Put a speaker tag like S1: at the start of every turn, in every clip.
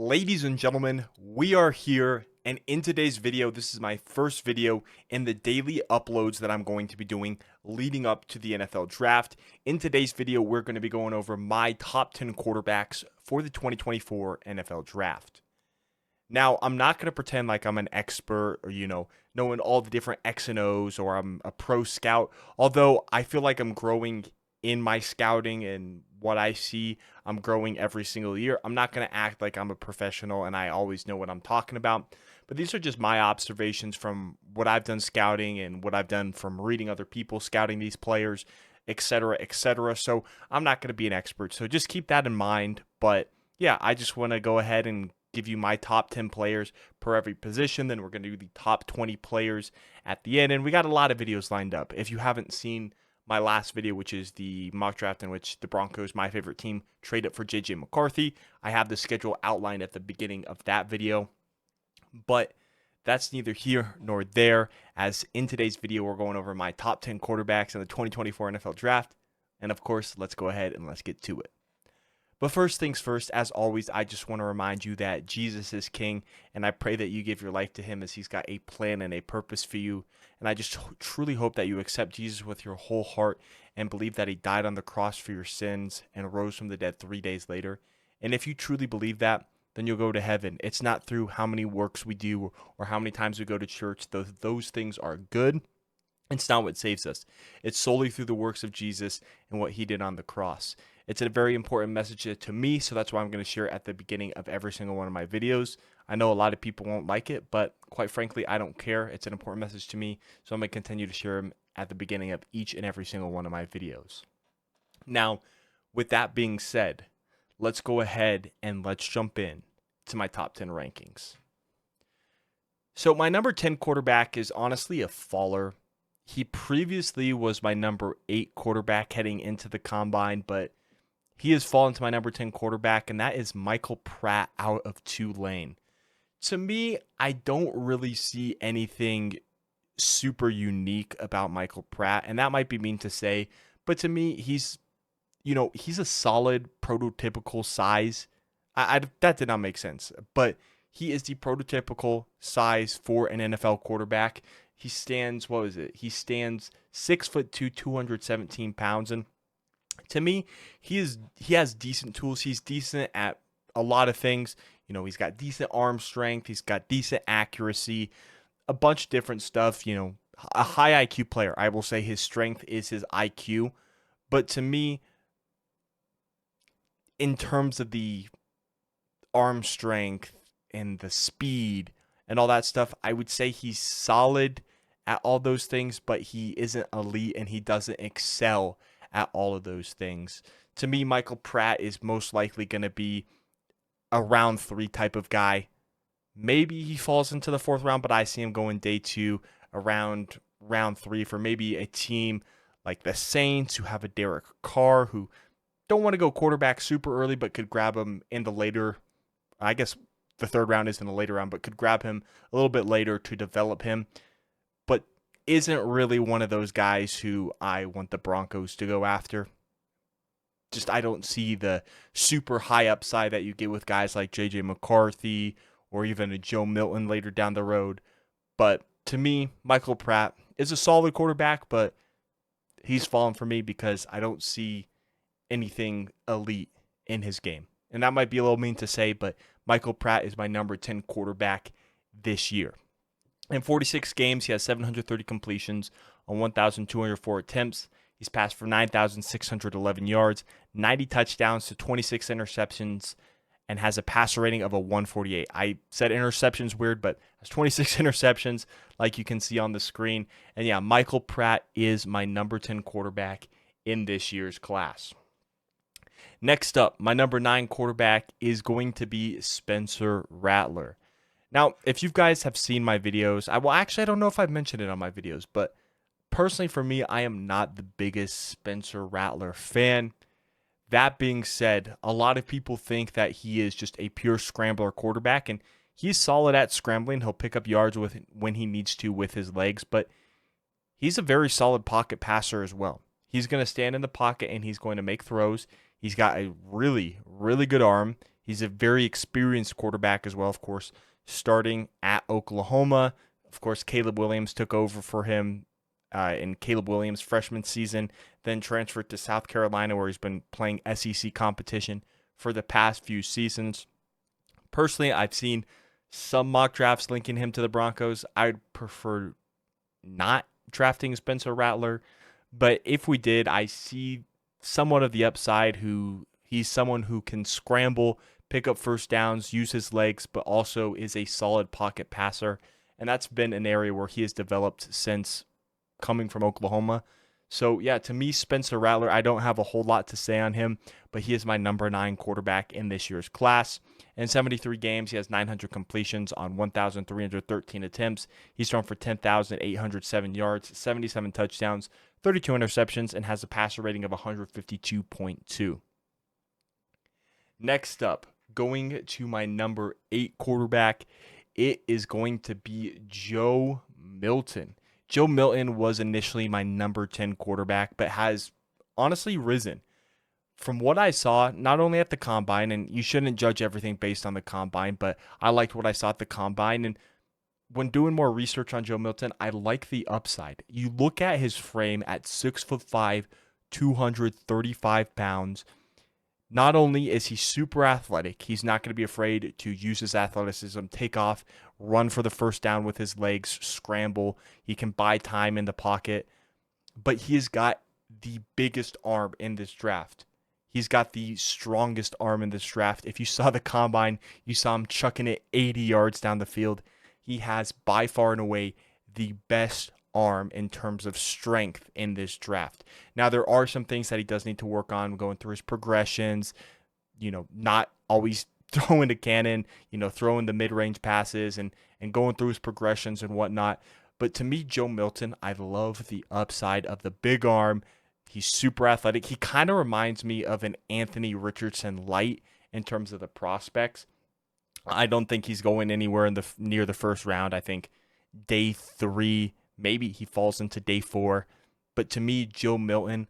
S1: Ladies and gentlemen, we are here, and in today's video, this is my first video in the daily uploads that I'm going to be doing leading up to the NFL draft. In today's video, we're going to be going over my top 10 quarterbacks for the 2024 NFL draft. Now, I'm not going to pretend like I'm an expert or, knowing all the different X and O's, or I'm a pro scout, although I feel like I'm growing in my scouting and what I see. I'm growing every single year. I'm not going to act like I'm a professional and I always know what I'm talking about, but these are just my observations from what I've done scouting and what I've done from reading other people scouting these players, etc., etc. So I'm not going to be an expert, so just keep that in mind. But yeah, I just want to go ahead and give you my top 10 players per every position. Then we're going to do the top 20 players at the end, and we got a lot of videos lined up. If you haven't seen my last video, which is the mock draft in which the Broncos, my favorite team, traded for J.J. McCarthy, I have the schedule outlined at the beginning of that video. But that's neither here nor there, as in today's video, we're going over my top 10 quarterbacks in the 2024 NFL draft. And of course, let's go ahead and let's get to it. But first things first, as always, I just want to remind you that Jesus is King, and I pray that you give your life to him, as he's got a plan and a purpose for you. And I just truly hope that you accept Jesus with your whole heart and believe that he died on the cross for your sins and rose from the dead 3 days later. And if you truly believe that, then you'll go to heaven. It's not through how many works we do or how many times we go to church. Those things are good. It's not what saves us. It's solely through the works of Jesus and what he did on the cross. It's a very important message to me, so that's why I'm going to share it at the beginning of every single one of my videos. I know a lot of people won't like it, but quite frankly, I don't care. It's an important message to me, so I'm going to continue to share them at the beginning of each and every single one of my videos. Now, with that being said, let's go ahead and let's jump in to my top 10 rankings. So my number 10 quarterback is honestly a faller. He previously was my number 8 quarterback heading into the combine, but he has fallen to my number 10 quarterback, and that is Michael Pratt out of Tulane. To me, I don't really see anything super unique about Michael Pratt, and that might be mean to say, but to me, he's a solid prototypical size. That did not make sense, but he is the prototypical size for an NFL quarterback. He stands, He stands 6'2", 217 pounds, and to me, he has decent tools. He's decent at a lot of things. He's got decent arm strength. He's got decent accuracy, a bunch of different stuff. A high IQ player. I will say his strength is his IQ. But to me, in terms of the arm strength and the speed and all that stuff, I would say he's solid at all those things, but he isn't elite and he doesn't excel at all of those things. To me, Michael Pratt is most likely going to be a round 3 type of guy. Maybe he falls into the 4th round, but I see him going day 2, around round 3 for maybe a team like the Saints, who have a Derek Carr, who don't want to go quarterback super early, but could grab him in the later, I guess the 3rd round is in the later round, but could grab him a little bit later to develop him. But isn't really one of those guys who I want the Broncos to go after. Just I don't see the super high upside that you get with guys like J.J. McCarthy or even a Joe Milton later down the road. But to me, Michael Pratt is a solid quarterback, but he's fallen for me because I don't see anything elite in his game. And that might be a little mean to say, but Michael Pratt is my number 10 quarterback this year. In 46 games, he has 730 completions on 1,204 attempts. He's passed for 9,611 yards, 90 touchdowns to 26 interceptions, and has a passer rating of a 148. I said interceptions weird, but has 26 interceptions like you can see on the screen. And yeah, Michael Pratt is my number 10 quarterback in this year's class. Next up, my number 9 quarterback is going to be Spencer Rattler. Now, if you guys have seen my videos, I don't know if I've mentioned it on my videos, but personally for me, I am not the biggest Spencer Rattler fan. That being said, a lot of people think that he is just a pure scrambler quarterback, and he's solid at scrambling. He'll pick up yards when he needs to with his legs, but he's a very solid pocket passer as well. He's going to stand in the pocket, and he's going to make throws. He's got a really, really good arm. He's a very experienced quarterback as well, of course, starting at Oklahoma. Of course, Caleb Williams took over for him in Caleb Williams' freshman season, then transferred to South Carolina, where he's been playing SEC competition for the past few seasons. Personally, I've seen some mock drafts linking him to the Broncos. I'd prefer not drafting Spencer Rattler, but if we did, I see somewhat of the upside. He's someone who can scramble, pick up first downs, use his legs, but also is a solid pocket passer, and that's been an area where he has developed since coming from Oklahoma. So yeah, to me, Spencer Rattler, I don't have a whole lot to say on him, but he is my number 9 quarterback in this year's class. In 73 games, he has 900 completions on 1,313 attempts. He's thrown for 10,807 yards, 77 touchdowns, 32 interceptions, and has a passer rating of 152.2. Next up, going to my number 8 quarterback, it is going to be Joe Milton. Joe Milton was initially my number 10 quarterback, but has honestly risen. From what I saw, not only at the combine, and you shouldn't judge everything based on the combine, but I liked what I saw at the combine. And when doing more research on Joe Milton, I like the upside. You look at his frame at 6'5", 235 pounds. Not only is he super athletic, he's not going to be afraid to use his athleticism, take off, run for the first down with his legs, scramble. He can buy time in the pocket, but he has got the biggest arm in this draft. He's got the strongest arm in this draft. If you saw the combine, you saw him chucking it 80 yards down the field. He has by far and away the best arm in terms of strength in this draft. Now, there are some things that he does need to work on going through his progressions, not always throwing a cannon, throwing the mid-range passes and going through his progressions and whatnot. But to me, Joe Milton, I love the upside of the big arm. He's super athletic. He kind of reminds me of an Anthony Richardson light in terms of the prospects. I don't think he's going anywhere near the first round. I think day 3, maybe he falls into day 4. But to me, Joe Milton,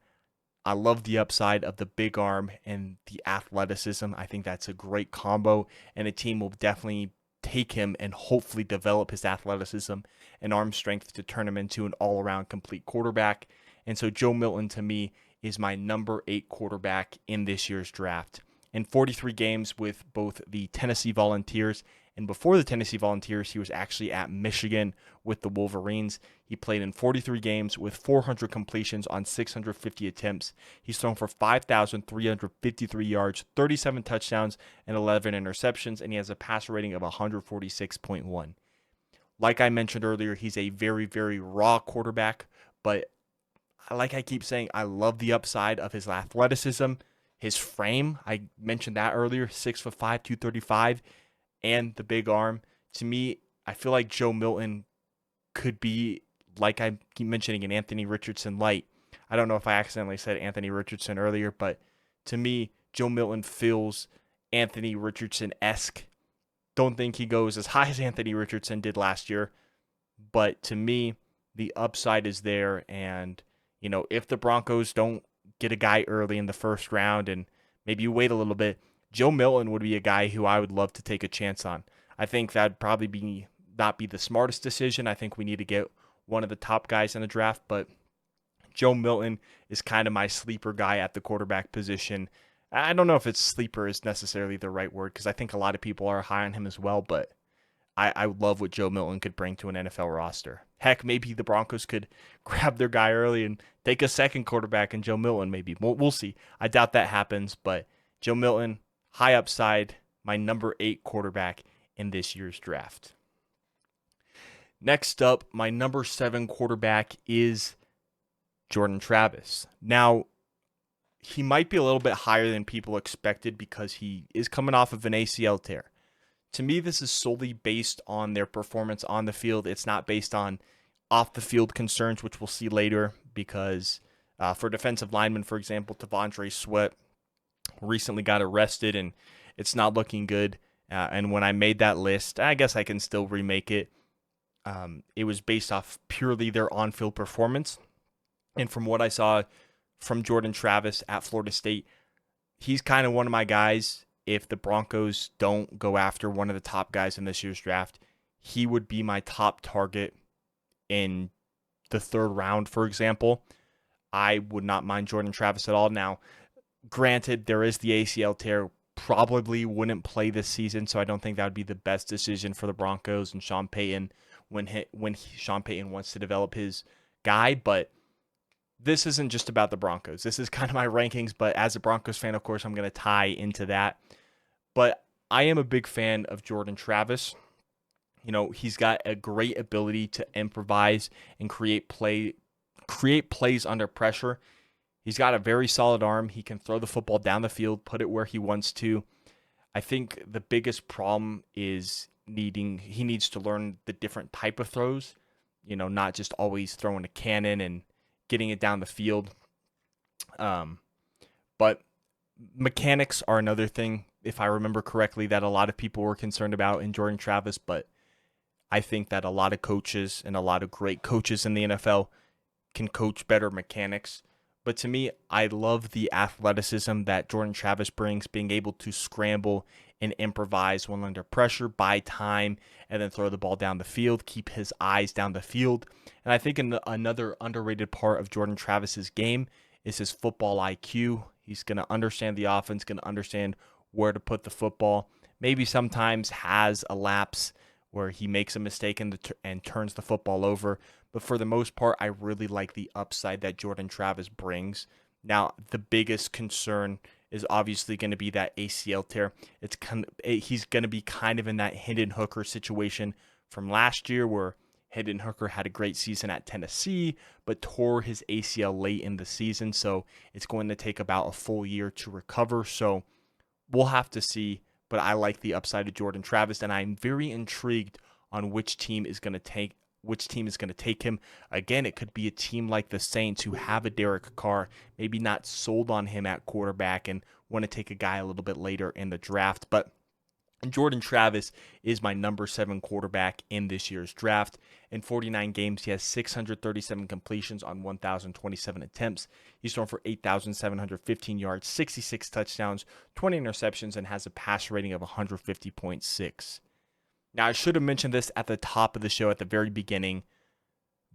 S1: I love the upside of the big arm and the athleticism. I think that's a great combo, and a team will definitely take him and hopefully develop his athleticism and arm strength to turn him into an all-around complete quarterback. And so Joe Milton, to me, is my number 8 quarterback in this year's draft. In 43 games with both the Tennessee Volunteers, and before the Tennessee Volunteers, he was actually at Michigan with the Wolverines. He played in 43 games with 400 completions on 650 attempts. He's thrown for 5,353 yards, 37 touchdowns, and 11 interceptions, and he has a passer rating of 146.1. Like I mentioned earlier, he's a very, very raw quarterback, but like I keep saying, I love the upside of his athleticism, his frame. I mentioned that earlier, 6'5", 235, and the big arm. To me, I feel like Joe Milton could be, like I keep mentioning, an Anthony Richardson light. I don't know if I accidentally said Anthony Richardson earlier, but to me, Joe Milton feels Anthony Richardson-esque. Don't think he goes as high as Anthony Richardson did last year, but to me, the upside is there. And if the Broncos don't get a guy early in the first round and maybe you wait a little bit, Joe Milton would be a guy who I would love to take a chance on. I think that'd probably not be the smartest decision. I think we need to get one of the top guys in the draft, but Joe Milton is kind of my sleeper guy at the quarterback position. I don't know if it's sleeper is necessarily the right word, because I think a lot of people are high on him as well, but I love what Joe Milton could bring to an NFL roster. Heck, maybe the Broncos could grab their guy early and take a second quarterback in Joe Milton maybe. We'll see. I doubt that happens, but Joe Milton, high upside, my number 8 quarterback in this year's draft. Next up, my number 7 quarterback is Jordan Travis. Now, he might be a little bit higher than people expected because he is coming off of an ACL tear. To me, this is solely based on their performance on the field. It's not based on off-the-field concerns, which we'll see later, because for defensive linemen, for example, T'Vondre Sweat recently got arrested, and it's not looking good. And when I made that list, I guess I can still remake it. It was based off purely their on-field performance. And from what I saw from Jordan Travis at Florida State, he's kind of one of my guys. if the Broncos don't go after one of the top guys in this year's draft, he would be my top target in the third round, for example. I would not mind Jordan Travis at all. Now, granted, there is the ACL tear. Probably wouldn't play this season, so I don't think that would be the best decision for the Broncos and Sean Payton when Sean Payton wants to develop his guy. But this isn't just about the Broncos. This is kind of my rankings, but as a Broncos fan, of course, I'm going to tie into that. But I am a big fan of Jordan Travis. You know, he's got a great ability to improvise and create plays under pressure. He's got a very solid arm. He can throw the football down the field, put it where he wants to. I think the biggest problem is he needs to learn the different type of throws, you know, not just always throwing a cannon and getting it down the field. But mechanics are another thing, if I remember correctly, that a lot of people were concerned about in Jordan Travis, but I think that a lot of coaches and a lot of great coaches in the NFL can coach better mechanics. But to me, I love the athleticism that Jordan Travis brings, being able to scramble and improvise when under pressure, buy time, and then throw the ball down the field, keep his eyes down the field. And I think another underrated part of Jordan Travis's game is his football IQ. He's going to understand the offense, going to understand where to put the football. Maybe sometimes has a lapse where he makes a mistake and turns the football over. But for the most part, I really like the upside that Jordan Travis brings. Now, the biggest concern is obviously going to be that ACL tear. He's going to be kind of in that Hendon Hooker situation from last year where Hendon Hooker had a great season at Tennessee, but tore his ACL late in the season. So it's going to take about a full year to recover. So we'll have to see. But I like the upside of Jordan Travis, and I'm very intrigued on which team is going to take him. Again, it could be a team like the Saints who have a Derek Carr, maybe not sold on him at quarterback and want to take a guy a little bit later in the draft. But Jordan Travis is my number 7 quarterback in this year's draft. In 49 games, he has 637 completions on 1,027 attempts. He's thrown for 8,715 yards, 66 touchdowns, 20 interceptions, and has a passer rating of 150.6. Now, I should have mentioned this at the top of the show at the very beginning,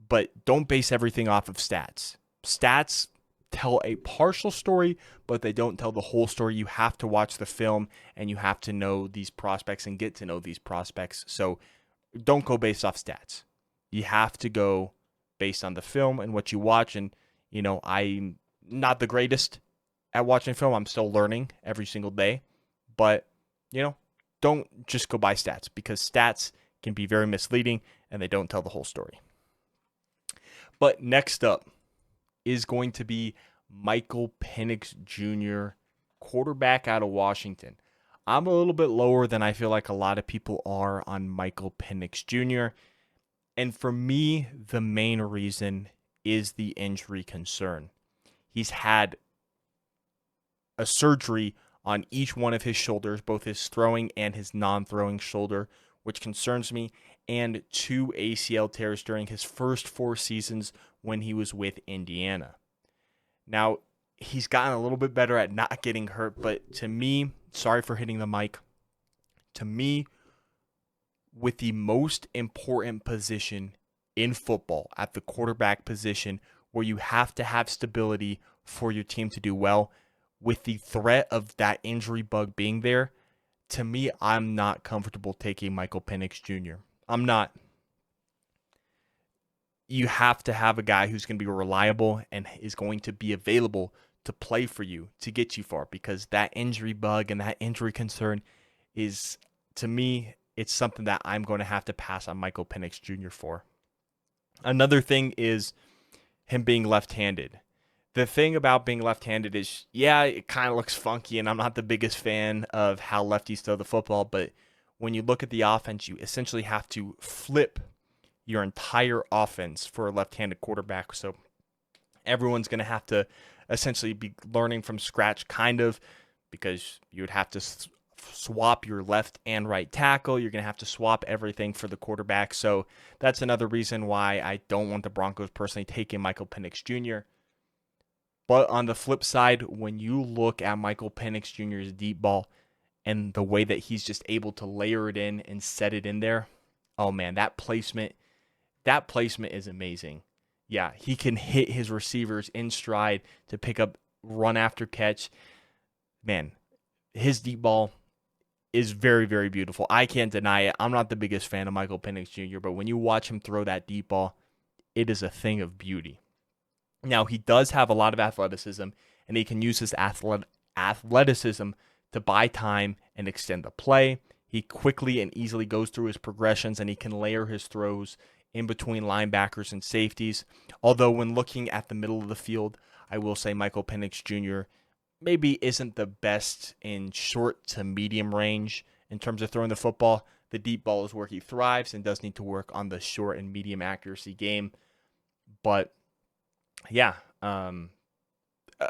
S1: but don't base everything off of stats. Stats tell a partial story, but they don't tell the whole story. You have to watch the film, and you have to know these prospects and get to know these prospects. So don't go based off stats. You have to go based on the film and what you watch. And, you know, I'm not the greatest at watching film. I'm still learning every single day. But, you know, don't just go by stats, because stats can be very misleading and they don't tell the whole story. But next up is going to be Michael Penix Jr., quarterback out of Washington. I'm a little bit lower than I feel like a lot of people are on Michael Penix Jr. And for me, the main reason is the injury concern. He's had a surgery on each one of his shoulders, both his throwing and his non-throwing shoulder, which concerns me, and 2 ACL tears during his first 4 seasons when he was with Indiana. Now, he's gotten a little bit better at not getting hurt, but to me, sorry for hitting the mic, to me, with the most important position in football, at the quarterback position, where you have to have stability for your team to do well, with the threat of that injury bug being there, to me, I'm not comfortable taking Michael Penix Jr. I'm not. You have to have a guy who's going to be reliable and is going to be available to play for you, to get you far, because that injury bug and that injury concern is, to me, it's something that I'm going to have to pass on Michael Penix Jr. for. Another thing is him being left-handed. The thing about being left-handed is, yeah, it kind of looks funky, and I'm not the biggest fan of how lefties throw the football, but when you look at the offense, you essentially have to flip your entire offense for a left-handed quarterback. So everyone's going to have to essentially be learning from scratch, kind of, because you would have to swap your left and right tackle. You're going to have to swap everything for the quarterback. So that's another reason why I don't want the Broncos personally taking Michael Penix Jr. But on the flip side, when you look at Michael Penix Jr.'s deep ball, and the way that he's just able to layer it in and set it in there. Oh man, that placement is amazing. Yeah, he can hit his receivers in stride to pick up run after catch. Man, his deep ball is very, very beautiful. I can't deny it. I'm not the biggest fan of Michael Penix Jr., but when you watch him throw that deep ball, it is a thing of beauty. Now, he does have a lot of athleticism, and he can use his athleticism to buy time and extend the play. He quickly and easily goes through his progressions, and he can layer his throws in between linebackers and safeties. Although when looking at the middle of the field, I will say Michael Penix Jr. maybe isn't the best in short to medium range in terms of throwing the football. The deep ball is where he thrives and does need to work on the short and medium accuracy game. But yeah,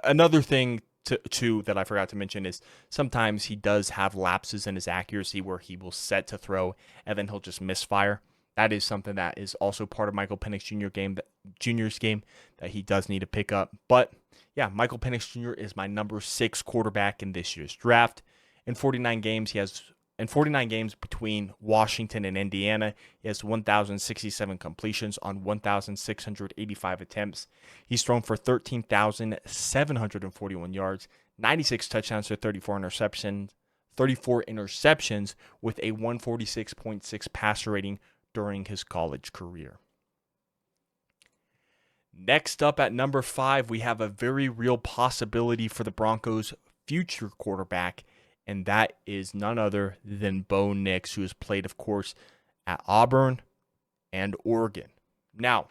S1: another thing too that I forgot to mention is sometimes he does have lapses in his accuracy where he will set to throw and then he'll just misfire. That is something that is also part of Michael Penix Jr.'s game that he does need to pick up. But yeah, Michael Penix Jr. is my number 6 quarterback in this year's draft. In 49 games between Washington and Indiana, he has 1,067 completions on 1,685 attempts. He's thrown for 13,741 yards, 96 touchdowns to 34 interceptions with a 146.6 passer rating during his college career. Next up at number 5, we have a very real possibility for the Broncos' future quarterback, and that is none other than Bo Nix, who has played, of course, at Auburn and Oregon. Now,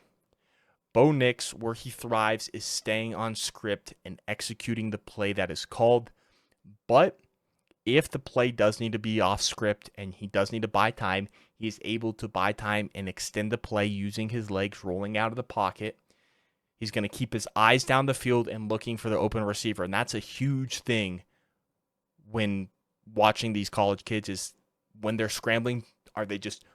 S1: Bo Nix, where he thrives, is staying on script and executing the play that is called. But if the play does need to be off script and he does need to buy time, he is able to buy time and extend the play using his legs rolling out of the pocket. He's going to keep his eyes down the field and looking for the open receiver. And that's a huge thing when watching these college kids is when they're scrambling, are they just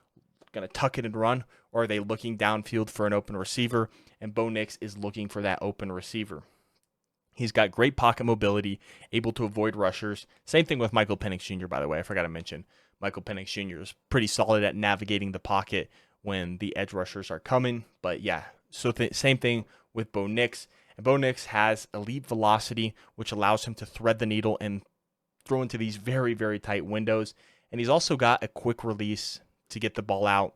S1: going to tuck it and run, or are they looking downfield for an open receiver? And Bo Nix is looking for that open receiver. He's got great pocket mobility, able to avoid rushers. Same thing with Michael Penix Jr., by the way. I forgot to mention Michael Penix Jr. is pretty solid at navigating the pocket when the edge rushers are coming. But yeah, so same thing with Bo Nix. And Bo Nix has elite velocity, which allows him to thread the needle and throw into these very, very tight windows. And he's also got a quick release to get the ball out.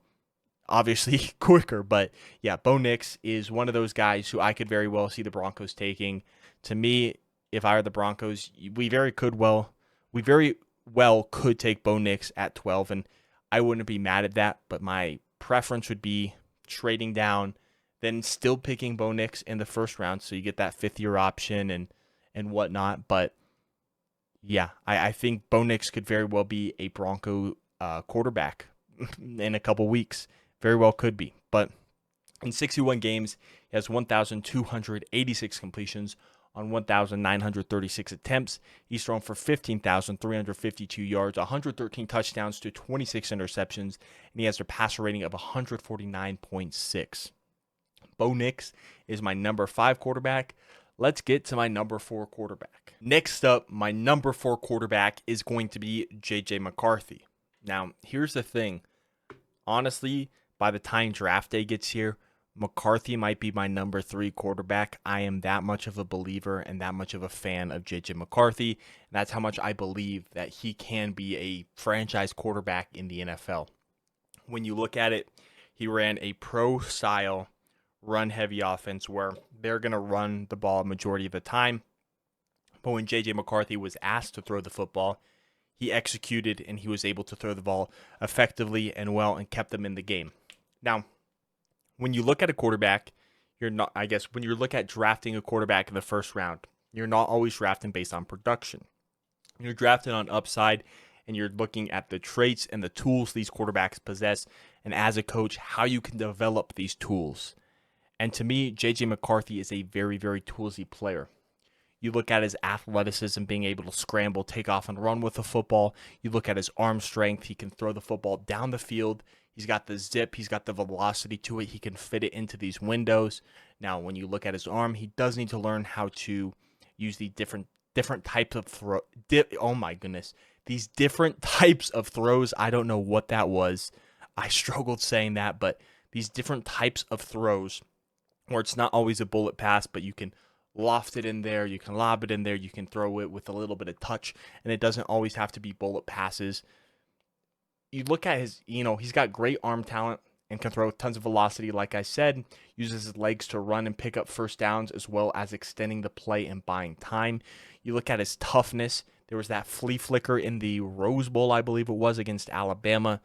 S1: Obviously quicker, but yeah, Bo Nix is one of those guys who I could very well see the Broncos taking. To me, if I were the Broncos, we very well could take Bo Nix at 12, and I wouldn't be mad at that, but my preference would be trading down, then still picking Bo Nix in the first round, so you get that fifth-year option and whatnot. But yeah, I think Bo Nix could very well be a Bronco quarterback in a couple weeks. Very well could be. But in 61 games, he has 1,286 completions on 1,936 attempts. He's thrown for 15,352 yards, 113 touchdowns to 26 interceptions, and he has a passer rating of 149.6. Bo Nix is my number 5 quarterback. Let's get to my number 4 quarterback. Next up, my number 4 quarterback is going to be J.J. McCarthy. Now, here's the thing. Honestly, by the time draft day gets here, McCarthy might be my number 3 quarterback. I am that much of a believer and that much of a fan of J.J. McCarthy. And that's how much I believe that he can be a franchise quarterback in the NFL. When you look at it, he ran a pro-style run-heavy offense where they're going to run the ball a majority of the time. But when J.J. McCarthy was asked to throw the football, he executed and he was able to throw the ball effectively and well and kept them in the game. Now, when you look at a quarterback, when you look at drafting a quarterback in the first round, you're not always drafting based on production. You're drafting on upside, and you're looking at the traits and the tools these quarterbacks possess, and as a coach, how you can develop these tools. And to me, J.J. McCarthy is a very, very toolsy player. You look at his athleticism, being able to scramble, take off, and run with the football. You look at his arm strength. He can throw the football down the field. He's got the zip. He's got the velocity to it. He can fit it into these windows. Now, when you look at his arm, he does need to learn how to use the different types of throw. these different types of throws. I don't know what that was. I struggled saying that, but these different types of throws where it's not always a bullet pass, but you can loft it in there, you can lob it in there, you can throw it with a little bit of touch, and it doesn't always have to be bullet passes. You look at his, he's got great arm talent and can throw tons of velocity, like I said, uses his legs to run and pick up first downs as well as extending the play and buying time. You look at his toughness. There was that flea flicker in the Rose Bowl, I believe it was, against Alabama.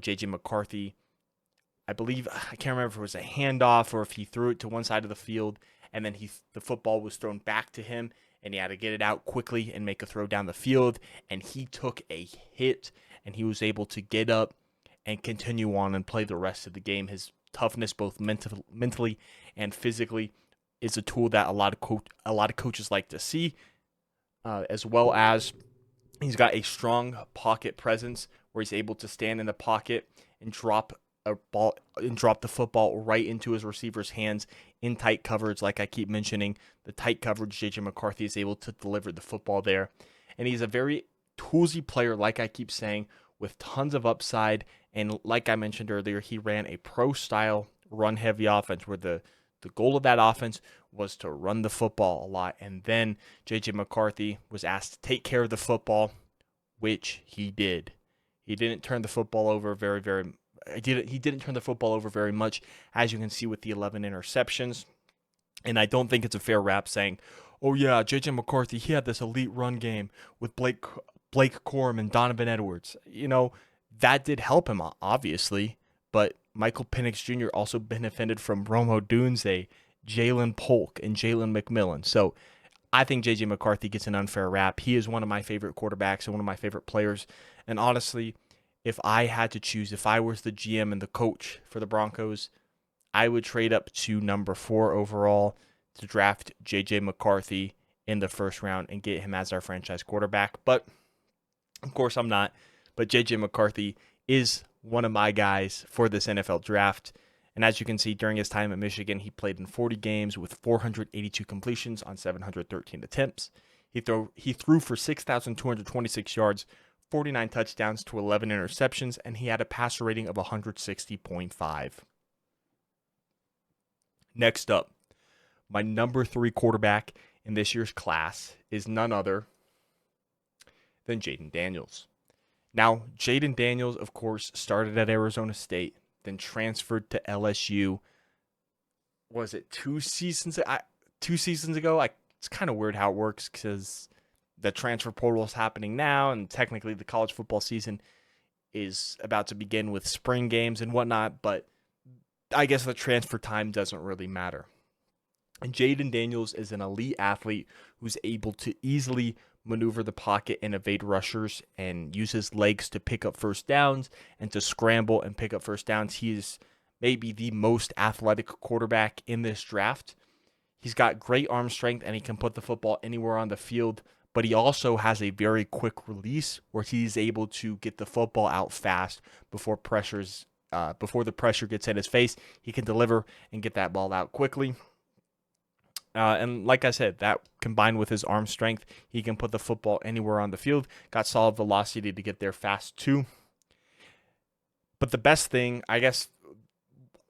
S1: J.J. McCarthy, I believe, I can't remember if it was a handoff or if he threw it to one side of the field and then the football was thrown back to him and he had to get it out quickly and make a throw down the field, and he took a hit and he was able to get up and continue on and play the rest of the game. His toughness, both mentally and physically, is a tool that a lot of coaches like to see, as well as he's got a strong pocket presence where he's able to stand in the pocket and drop the football right into his receiver's hands in tight coverage. Like I keep mentioning, the tight coverage, J.J. McCarthy is able to deliver the football there. And he's a very toolsy player, like I keep saying, with tons of upside. And like I mentioned earlier, he ran a pro-style run-heavy offense where the goal of that offense was to run the football a lot. And then J.J. McCarthy was asked to take care of the football, which he did. He didn't turn the football over he didn't turn the football over very much, as you can see with the 11 interceptions. And I don't think it's a fair rap saying, oh yeah, J.J. McCarthy, he had this elite run game with Blake Corum and Donovan Edwards. That did help him, obviously, but Michael Penix Jr. also benefited from Rome Odunze, Jalen Polk, and Jalen McMillan. So I think J.J. McCarthy gets an unfair rap. He is one of my favorite quarterbacks and one of my favorite players. And honestly, if I had to choose, if I was the GM and the coach for the Broncos, I would trade up to number 4 overall to draft J.J. McCarthy in the first round and get him as our franchise quarterback. But, of course, I'm not. But J.J. McCarthy is one of my guys for this NFL draft. And as you can see, during his time at Michigan, he played in 40 games with 482 completions on 713 attempts. He threw for 6,226 yards, 49 touchdowns to 11 interceptions, and he had a passer rating of 160.5. Next up, my number 3 quarterback in this year's class is none other than Jayden Daniels. Now, Jayden Daniels, of course, started at Arizona State, then transferred to LSU. Was it 2 seasons? 2 seasons ago? It's kind of weird how it works because the transfer portal is happening now, and technically the college football season is about to begin with spring games and whatnot, but I guess the transfer time doesn't really matter. And Jayden Daniels is an elite athlete who's able to easily maneuver the pocket and evade rushers and use his legs to pick up first downs and to scramble and pick up first downs. He is maybe the most athletic quarterback in this draft. He's got great arm strength and he can put the football anywhere on the field, but he also has a very quick release where he's able to get the football out fast before the pressure gets in his face. He can deliver and get that ball out quickly. And like I said, that combined with his arm strength, he can put the football anywhere on the field. Got solid velocity to get there fast too. But the best thing, I guess,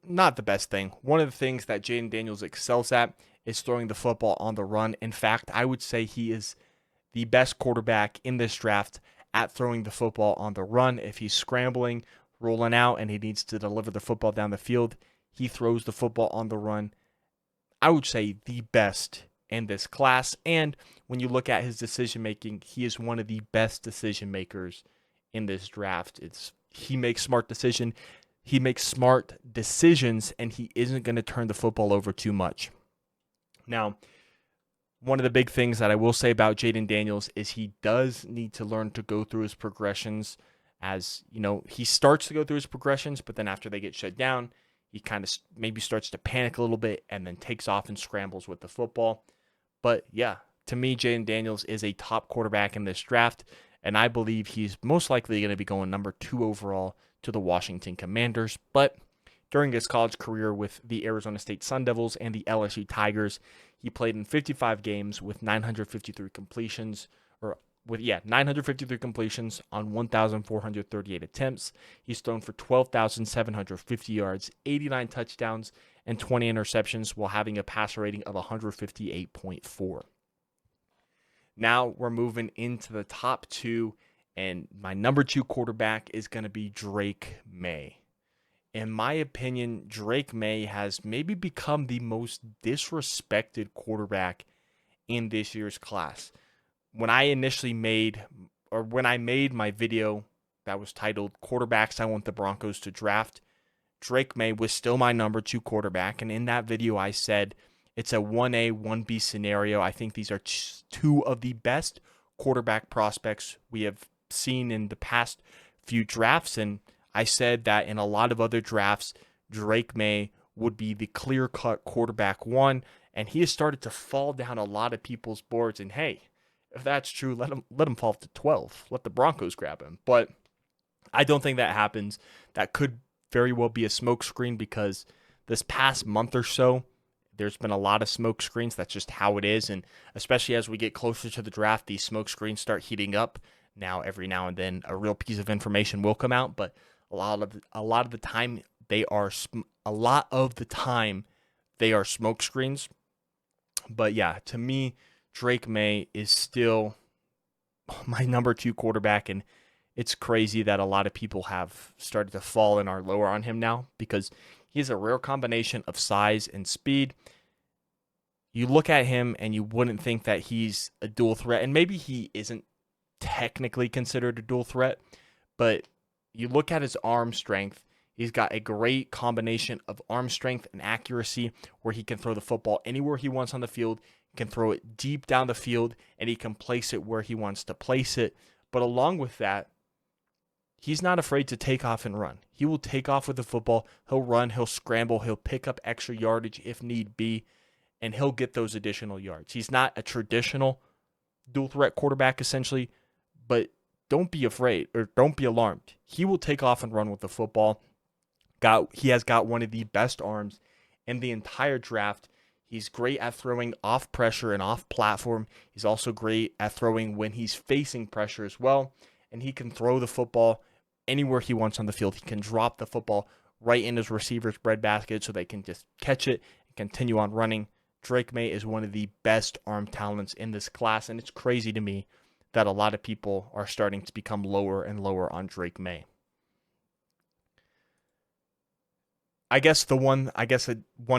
S1: not the best thing, one of the things that Jayden Daniels excels at is throwing the football on the run. In fact, I would say he is the best quarterback in this draft at throwing the football on the run. If he's scrambling, rolling out, and he needs to deliver the football down the field, he throws the football on the run. I would say the best in this class. And when you look at his decision making, he is one of the best decision makers in this draft. He makes smart decisions, and he isn't going to turn the football over too much. Now, one of the big things that I will say about Jayden Daniels is he does need to learn to go through his progressions. As he starts to go through his progressions, but then after they get shut down, he kind of maybe starts to panic a little bit and then takes off and scrambles with the football. But yeah, to me, Jayden Daniels is a top quarterback in this draft, and I believe he's most likely going to be going number 2 overall to the Washington Commanders. But during his college career with the Arizona State Sun Devils and the LSU Tigers, he played in 55 games with 953 completions, or with 953 completions on 1,438 attempts. He's thrown for 12,750 yards, 89 touchdowns, and 20 interceptions while having a passer rating of 158.4. Now we're moving into the top two, and my number 2 quarterback is going to be Drake May. In my opinion, Drake May has maybe become the most disrespected quarterback in this year's class. When I made my video that was titled Quarterbacks I Want the Broncos to Draft, Drake May was still my number 2 quarterback. And in that video, I said it's a 1A, 1B scenario. I think these are two of the best quarterback prospects we have seen in the past few drafts. And I said that in a lot of other drafts, Drake May would be the clear-cut quarterback 1. And he has started to fall down a lot of people's boards. And hey, if that's true, let him fall to 12. Let the Broncos grab him. But I don't think that happens. That could very well be a smokescreen because this past month or so, there's been a lot of smoke screens. That's just how it is. And especially as we get closer to the draft, these smoke screens start heating up. Now, every now and then, a real piece of information will come out, but a lot of the time they are smoke screens. But yeah, to me, Drake May is still my number 2 quarterback, and it's crazy that a lot of people have started to fall and are lower on him now because he has a rare combination of size and speed. You look at him and you wouldn't think that he's a dual threat, and maybe he isn't technically considered a dual threat, but you look at his arm strength. He's got a great combination of arm strength and accuracy where he can throw the football anywhere he wants on the field, can throw it deep down the field, and he can place it where he wants to place it. But along with that, he's not afraid to take off and run. He will take off with the football. He'll run, he'll scramble, he'll pick up extra yardage if need be, and he'll get those additional yards. He's not a traditional dual threat quarterback essentially, but don't be afraid or don't be alarmed. He will take off and run with the football. He has got one of the best arms in the entire draft. He's great at throwing off pressure and off platform. He's also great at throwing when he's facing pressure as well. And he can throw the football anywhere he wants on the field. He can drop the football right in his receiver's breadbasket so they can just catch it and continue on running. Drake May is one of the best arm talents in this class, and it's crazy to me that a lot of people are starting to become lower and lower on Drake May. I guess one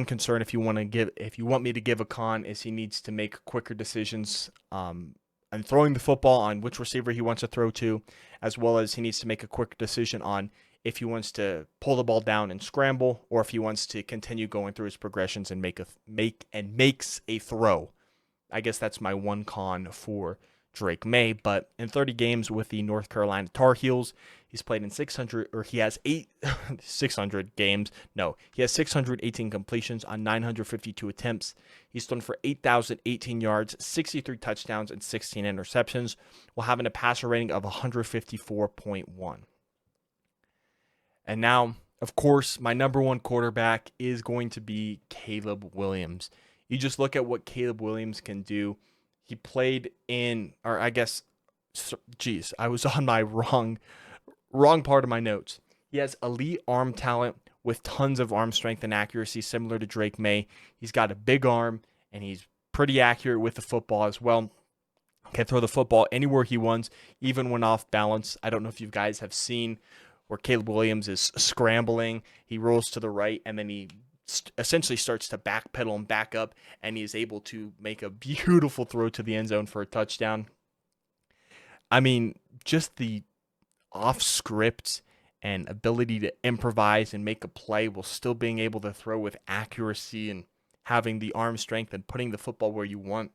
S1: concern if you want me to give a con is he needs to make quicker decisions and throwing the football on which receiver he wants to throw to, as well as he needs to make a quick decision on if he wants to pull the ball down and scramble or if he wants to continue going through his progressions and makes a throw. I guess that's my one con for Drake May, but in 30 games with the North Carolina Tar Heels, he's played in 600 games. No, he has 618 completions on 952 attempts. He's thrown for 8,018 yards, 63 touchdowns, and 16 interceptions, while having a passer rating of 154.1. And now, of course, my number 1 quarterback is going to be Caleb Williams. You just look at what Caleb Williams can do. He played in, or I guess, I was on my wrong part of my notes. He has elite arm talent with tons of arm strength and accuracy, similar to Drake May. He's got a big arm, and he's pretty accurate with the football as well. Can throw the football anywhere he wants, even when off balance. I don't know if you guys have seen where Caleb Williams is scrambling. He rolls to the right, and then he essentially starts to backpedal and back up, and he is able to make a beautiful throw to the end zone for a touchdown. I mean, just the off script and ability to improvise and make a play while still being able to throw with accuracy and having the arm strength and putting the football where you want.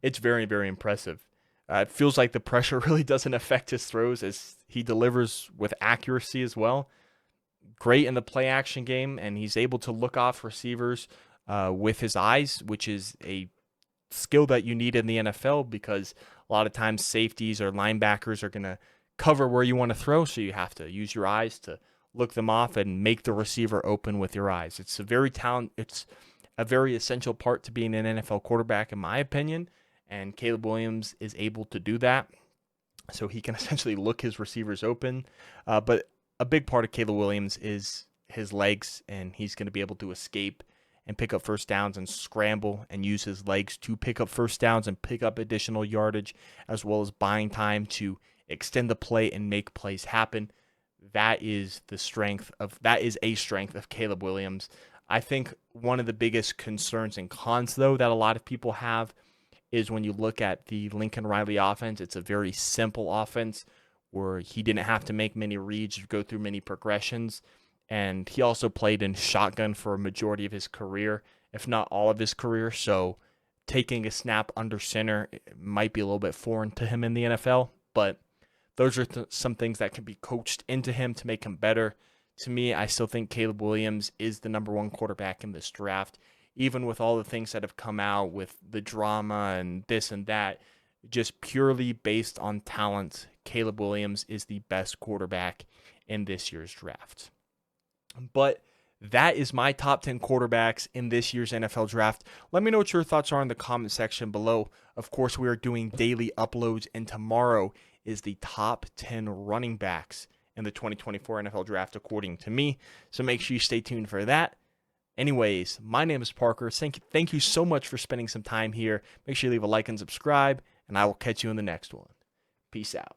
S1: It's very, very impressive. It feels like the pressure really doesn't affect his throws as he delivers with accuracy as well. Great in the play action game, and he's able to look off receivers with his eyes, which is a skill that you need in the NFL because a lot of times safeties or linebackers are going to cover where you want to throw, so you have to use your eyes to look them off and make the receiver open with your eyes. It's a very essential part to being an NFL quarterback, in my opinion, and Caleb Williams is able to do that. So he can essentially look his receivers open. But a big part of Caleb Williams is his legs, and he's going to be able to escape and pick up first downs and scramble and use his legs to pick up first downs and pick up additional yardage, as well as buying time to extend the play and make plays happen. That is a strength of Caleb Williams. I think one of the biggest concerns and cons, though, that a lot of people have is when you look at the Lincoln Riley offense. It's a very simple offense where he didn't have to make many reads or go through many progressions. And he also played in shotgun for a majority of his career, if not all of his career. So taking a snap under center might be a little bit foreign to him in the NFL. But those are some things that can be coached into him to make him better. To me, I still think Caleb Williams is the number one quarterback in this draft, even with all the things that have come out with the drama and this and that. Just purely based on talent, Caleb Williams is the best quarterback in this year's draft. But that is my top 10 quarterbacks in this year's NFL draft. Let me know what your thoughts are in the comment section below. Of course, we are doing daily uploads, and tomorrow is the top 10 running backs in the 2024 NFL draft, according to me. So make sure you stay tuned for that. Anyways, my name is Parker. Thank you so much for spending some time here. Make sure you leave a like and subscribe, and I will catch you in the next one. Peace out.